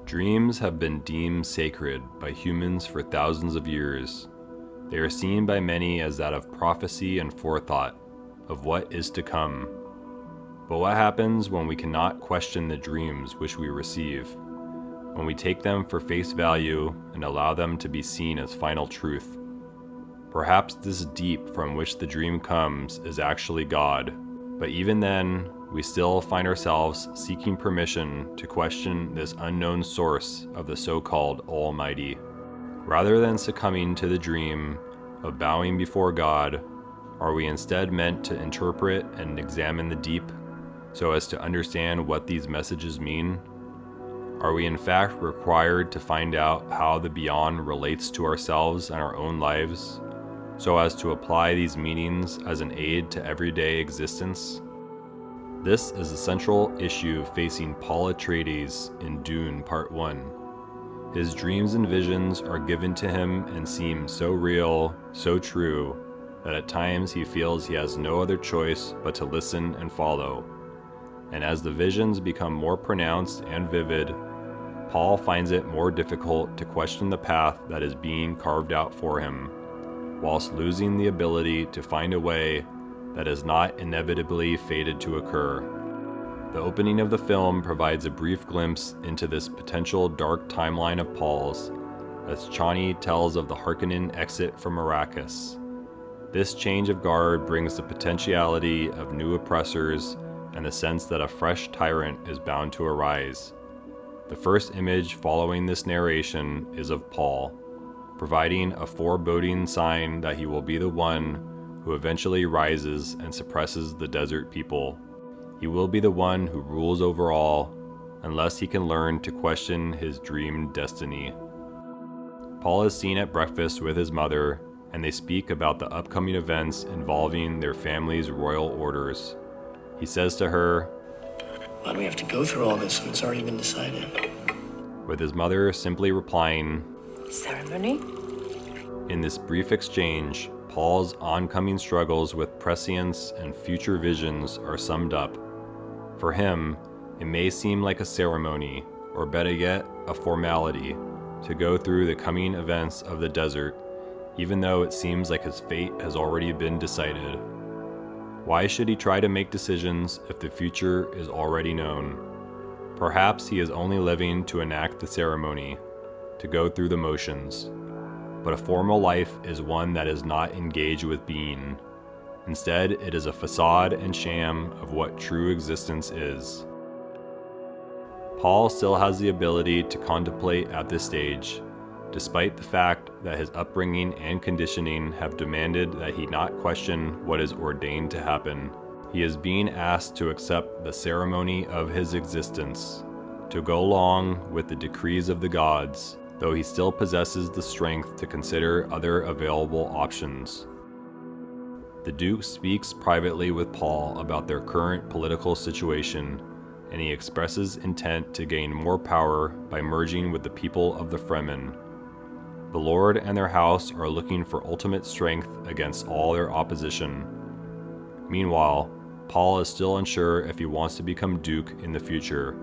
Dreams have been deemed sacred by humans for thousands of years. They are seen by many as that of prophecy and forethought, of what is to come. But what happens when we cannot question the dreams which we receive? When we take them for face value and allow them to be seen as final truth? Perhaps this deep from which the dream comes is actually God, but even then, we still find ourselves seeking permission to question this unknown source of the so-called Almighty. Rather than succumbing to the dream of bowing before God, are we instead meant to interpret and examine the deep so as to understand what these messages mean? Are we in fact required to find out how the beyond relates to ourselves and our own lives, so as to apply these meanings as an aid to everyday existence? This is the central issue facing Paul Atreides in Dune Part 1. His dreams and visions are given to him and seem so real, so true, that at times he feels he has no other choice but to listen and follow. And as the visions become more pronounced and vivid, Paul finds it more difficult to question the path that is being carved out for him, whilst losing the ability to find a way that is not inevitably fated to occur. The opening of the film provides a brief glimpse into this potential dark timeline of Paul's, as Chani tells of the Harkonnen exit from Arrakis. This change of guard brings the potentiality of new oppressors and the sense that a fresh tyrant is bound to arise. The first image following this narration is of Paul, providing a foreboding sign that he will be the one who eventually rises and suppresses the desert people. He will be the one who rules over all, unless he can learn to question his dreamed destiny. Paul is seen at breakfast with his mother, and they speak about the upcoming events involving their family's royal orders. He says to her, "Why do we have to go through all this when it's already been decided?" with his mother simply replying, "Ceremony?" In this brief exchange, Paul's oncoming struggles with prescience and future visions are summed up. For him, it may seem like a ceremony, or better yet, a formality, to go through the coming events of the desert, even though it seems like his fate has already been decided. Why should he try to make decisions if the future is already known? Perhaps he is only living to enact the ceremony, to go through the motions. But a formal life is one that is not engaged with being. Instead, it is a facade and sham of what true existence is. Paul still has the ability to contemplate at this stage, despite the fact that his upbringing and conditioning have demanded that he not question what is ordained to happen. He is being asked to accept the ceremony of his existence, to go along with the decrees of the gods, though he still possesses the strength to consider other available options. The Duke speaks privately with Paul about their current political situation, and he expresses intent to gain more power by merging with the people of the Fremen. The Lord and their house are looking for ultimate strength against all their opposition. Meanwhile, Paul is still unsure if he wants to become Duke in the future,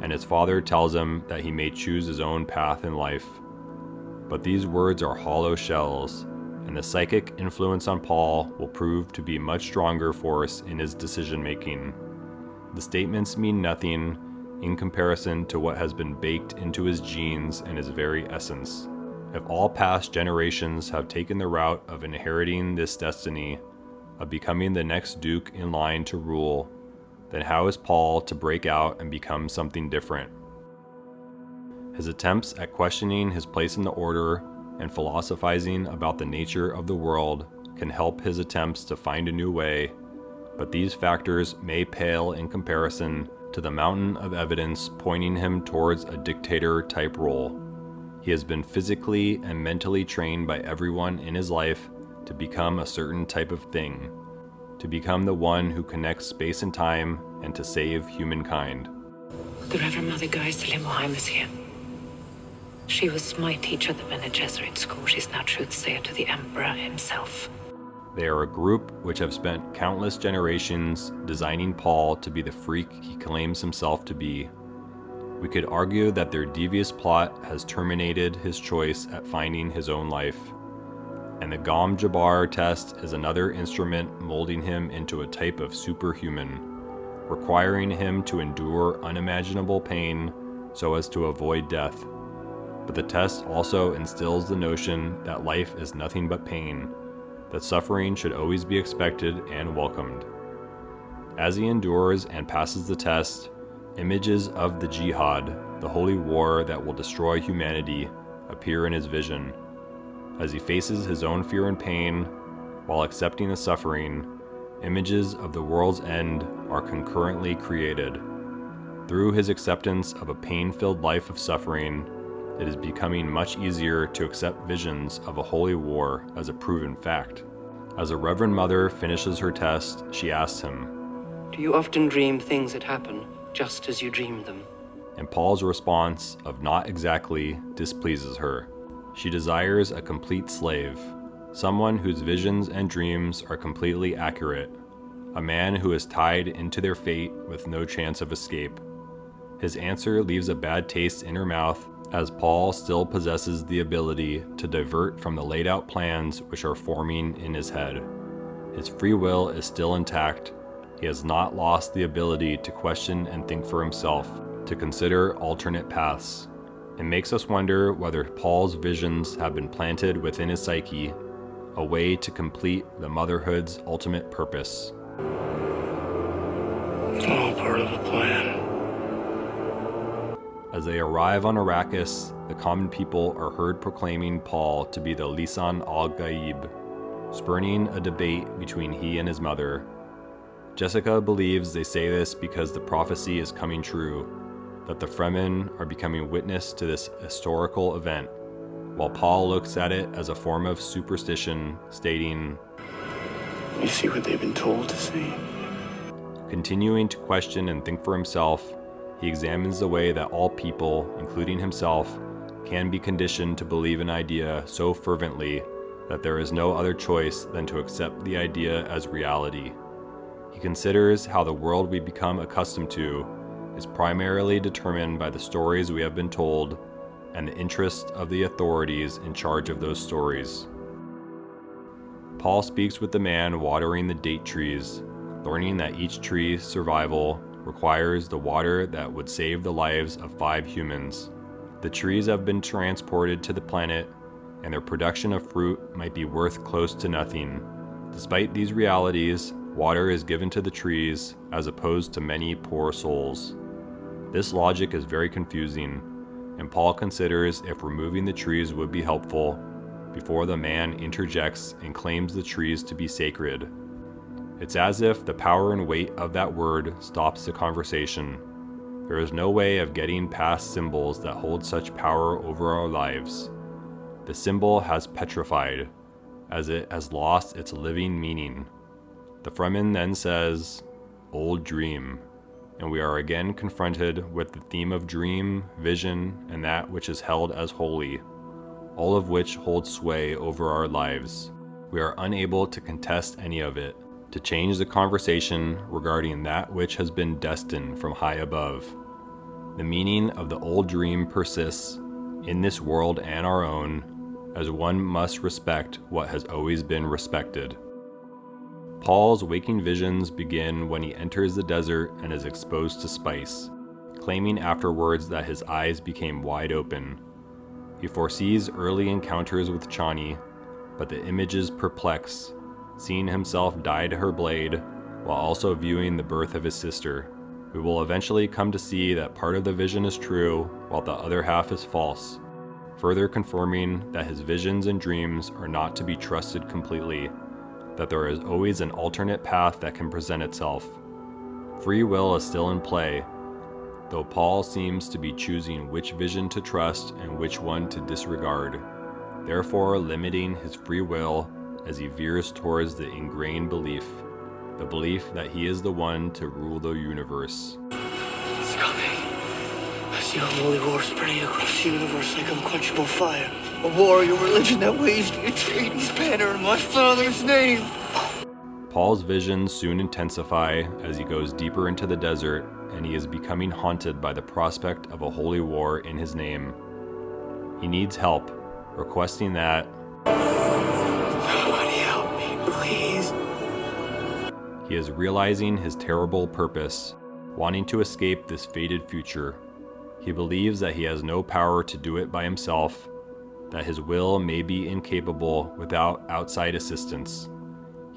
and his father tells him that he may choose his own path in life. But these words are hollow shells, and the psychic influence on Paul will prove to be a much stronger force in his decision-making. The statements mean nothing in comparison to what has been baked into his genes and his very essence. If all past generations have taken the route of inheriting this destiny, of becoming the next Duke in line to rule, then how is Paul to break out and become something different? His attempts at questioning his place in the order and philosophizing about the nature of the world can help his attempts to find a new way, but these factors may pale in comparison to the mountain of evidence pointing him towards a dictator-type role. He has been physically and mentally trained by everyone in his life to become a certain type of thing, to become the one who connects space and time and to save humankind. The Reverend Mother Geist Limboheim is here. She was my teacher at the Benn Jordan school. She's now truthsayer to the Emperor himself. They are a group which have spent countless generations designing Paul to be the freak he claims himself to be. We could argue that their devious plot has terminated his choice at finding his own life, and the Gom Jabbar test is another instrument molding him into a type of superhuman, requiring him to endure unimaginable pain so as to avoid death. But the test also instills the notion that life is nothing but pain, that suffering should always be expected and welcomed. As he endures and passes the test, images of the jihad, the holy war that will destroy humanity, appear in his vision. As he faces his own fear and pain, while accepting the suffering, images of the world's end are concurrently created. Through his acceptance of a pain-filled life of suffering, it is becoming much easier to accept visions of a holy war as a proven fact. As a Reverend Mother finishes her test, she asks him, "Do you often dream things that happen just as you dreamed them?" And Paul's response of not exactly displeases her. She desires a complete slave, someone whose visions and dreams are completely accurate, a man who is tied into their fate with no chance of escape. His answer leaves a bad taste in her mouth, as Paul still possesses the ability to divert from the laid out plans which are forming in his head. His free will is still intact. He has not lost the ability to question and think for himself, to consider alternate paths. It makes us wonder whether Paul's visions have been planted within his psyche, a way to complete the motherhood's ultimate purpose. It's all part of the plan. As they arrive on Arrakis, the common people are heard proclaiming Paul to be the Lisan al-Gaib, spurning a debate between he and his mother. Jessica believes they say this because the prophecy is coming true, that the Fremen are becoming witness to this historical event, while Paul looks at it as a form of superstition, stating, You see what they've been told to see? Continuing to question and think for himself, he examines the way that all people, including himself, can be conditioned to believe an idea so fervently that there is no other choice than to accept the idea as reality. He considers how the world we become accustomed to is primarily determined by the stories we have been told and the interest of the authorities in charge of those stories. Paul speaks with the man watering the date trees, learning that each tree's survival requires the water that would save the lives of 5 humans. The trees have been transported to the planet, and their production of fruit might be worth close to nothing. Despite these realities, water is given to the trees as opposed to many poor souls. This logic is very confusing, and Paul considers if removing the trees would be helpful before the man interjects and claims the trees to be sacred. It's as if the power and weight of that word stops the conversation. There is no way of getting past symbols that hold such power over our lives. The symbol has petrified, as it has lost its living meaning. The Fremen then says, "Old dream," and we are again confronted with the theme of dream, vision, and that which is held as holy, all of which hold sway over our lives. We are unable to contest any of it, to change the conversation regarding that which has been destined from high above. The meaning of the old dream persists in this world and our own, as one must respect what has always been respected. Paul's waking visions begin when he enters the desert and is exposed to spice, claiming afterwards that his eyes became wide open. He foresees early encounters with Chani, but the images perplex, seeing himself die to her blade, while also viewing the birth of his sister. We will eventually come to see that part of the vision is true, while the other half is false, further confirming that his visions and dreams are not to be trusted completely, that there is always an alternate path that can present itself. Free will is still in play, though Paul seems to be choosing which vision to trust and which one to disregard, therefore limiting his free will as he veers towards the ingrained belief, the belief that he is the one to rule the universe. It's coming. I see a holy war spreading across the universe like unquenchable fire. A warrior religion that waves the Atreides banner in my father's name. Paul's visions soon intensify as he goes deeper into the desert, and he is becoming haunted by the prospect of a holy war in his name. He needs help, requesting that Somebody help me, please. he is realizing his terrible purpose, wanting to escape this fated future. He believes that he has no power to do it by himself, that his will may be incapable without outside assistance.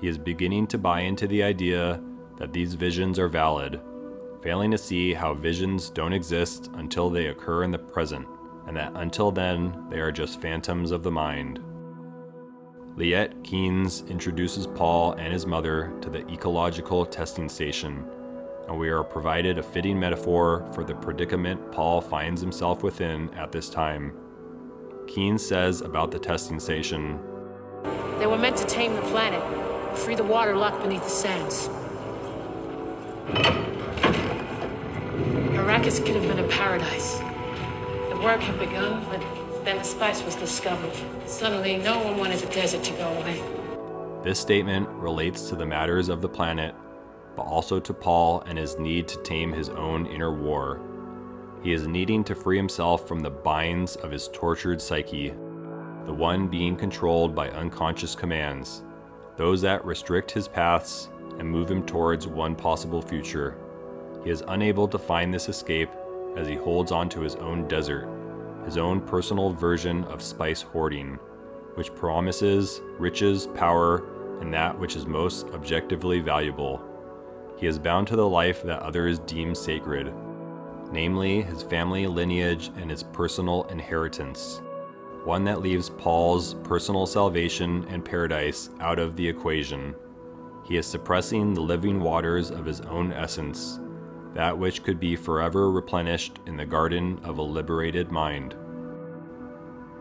He is beginning to buy into the idea that these visions are valid, failing to see how visions don't exist until they occur in the present, and that until then, they are just phantoms of the mind. Liette Keynes introduces Paul and his mother to the ecological testing station, and we are provided a fitting metaphor for the predicament Paul finds himself within at this time. Keynes says about the testing station, They were meant to tame the planet, free the water locked beneath the sands. Arrakis could have been a paradise. The work had begun, but then the spice was discovered. Suddenly, no one wanted the desert to go away. This statement relates to the matters of the planet, but also to Paul and his need to tame his own inner war. He is needing to free himself from the binds of his tortured psyche, the one being controlled by unconscious commands, those that restrict his paths and move him towards one possible future. He is unable to find this escape as he holds on to his own desert, his own personal version of spice hoarding, which promises riches, power, and that which is most objectively valuable. He is bound to the life that others deem sacred, namely his family lineage and his personal inheritance, one that leaves Paul's personal salvation and paradise out of the equation. He is suppressing the living waters of his own essence, that which could be forever replenished in the garden of a liberated mind.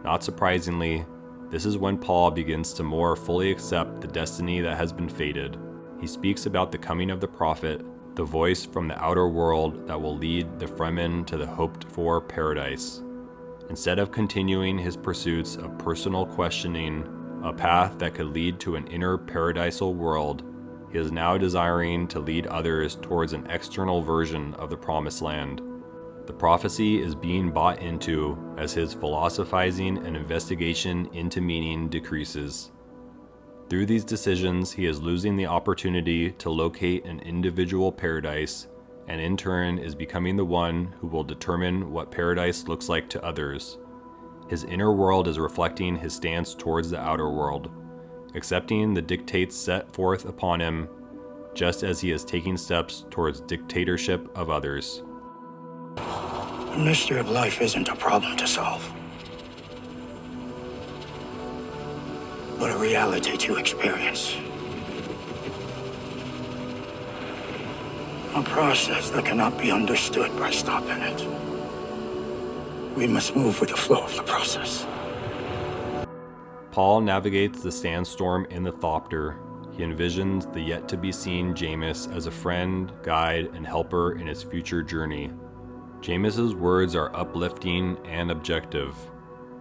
Not surprisingly, this is when Paul begins to more fully accept the destiny that has been fated. He speaks about the coming of the prophet, the voice from the outer world that will lead the Fremen to the hoped-for paradise. Instead of continuing his pursuits of personal questioning, a path that could lead to an inner paradisal world, he is now desiring to lead others towards an external version of the promised land. The prophecy is being bought into as his philosophizing and investigation into meaning decreases. Through these decisions, he is losing the opportunity to locate an individual paradise, and in turn is becoming the one who will determine what paradise looks like to others. His inner world is reflecting his stance towards the outer world, accepting the dictates set forth upon him, just as he is taking steps towards dictatorship of others. The mystery of life isn't a problem to solve, but a reality to experience. A process that cannot be understood by stopping it. We must move with the flow of the process. Paul navigates the sandstorm in the Thopter. He envisions the yet-to-be-seen Jamis as a friend, guide, and helper in his future journey. Jamis's words are uplifting and objective.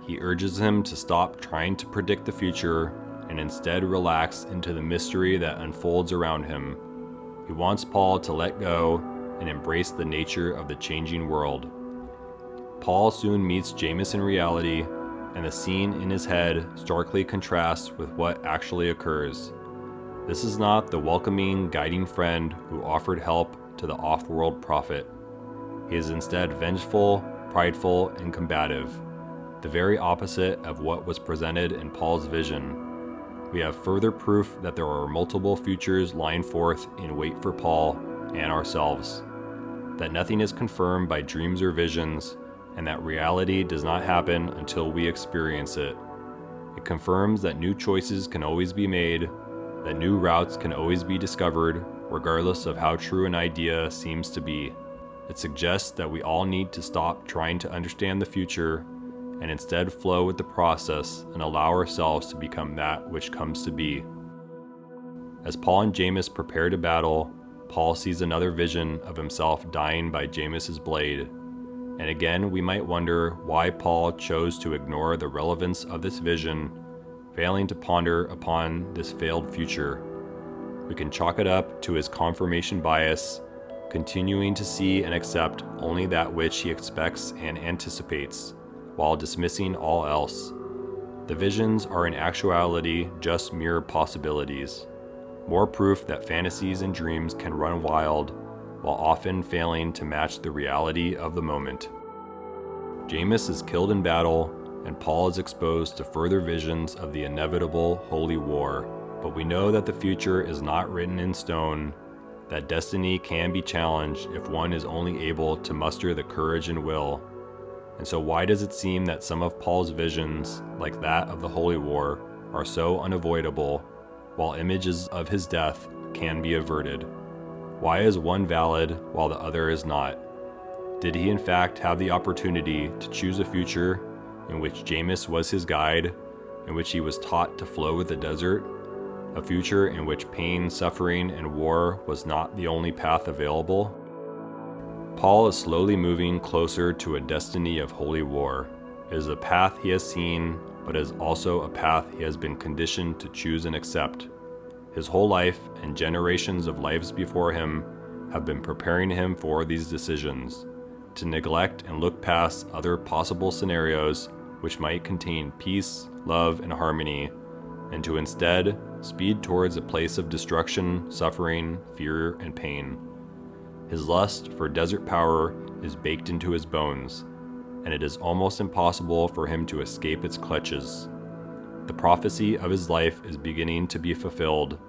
He urges him to stop trying to predict the future and instead relax into the mystery that unfolds around him. He wants Paul to let go and embrace the nature of the changing world. Paul soon meets Jamis in reality, and the scene in his head starkly contrasts with what actually occurs. This is not the welcoming, guiding friend who offered help to the off-world prophet. He is instead vengeful, prideful, and combative, the very opposite of what was presented in Paul's vision. We have further proof that there are multiple futures lying forth in wait for Paul and ourselves, that nothing is confirmed by dreams or visions, and that reality does not happen until we experience it. It confirms that new choices can always be made, that new routes can always be discovered, regardless of how true an idea seems to be. It suggests that we all need to stop trying to understand the future and instead flow with the process and allow ourselves to become that which comes to be. As Paul and Jamis prepare to battle, Paul sees another vision of himself dying by Jamis's blade. And again, we might wonder why Paul chose to ignore the relevance of this vision, failing to ponder upon this failed future. We can chalk it up to his confirmation bias, continuing to see and accept only that which he expects and anticipates, while dismissing all else. The visions are in actuality just mere possibilities, more proof that fantasies and dreams can run wild, while often failing to match the reality of the moment. Jameis is killed in battle, and Paul is exposed to further visions of the inevitable holy war. But we know that the future is not written in stone, that destiny can be challenged if one is only able to muster the courage and will. And so why does it seem that some of Paul's visions, like that of the holy war, are so unavoidable, while images of his death can be averted? Why is one valid while the other is not? Did he in fact have the opportunity to choose a future in which Jameis was his guide, in which he was taught to flow with the desert? A future in which pain, suffering, and war was not the only path available? Paul is slowly moving closer to a destiny of holy war. It is a path he has seen, but it is also a path he has been conditioned to choose and accept. His whole life and generations of lives before him have been preparing him for these decisions, to neglect and look past other possible scenarios which might contain peace, love, and harmony, and to instead speed towards a place of destruction, suffering, fear, and pain. His lust for desert power is baked into his bones, and it is almost impossible for him to escape its clutches. The prophecy of his life is beginning to be fulfilled,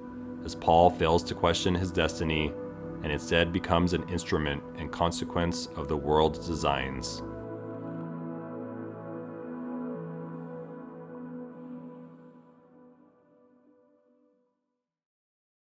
as Paul fails to question his destiny and instead becomes an instrument and consequence of the world's designs.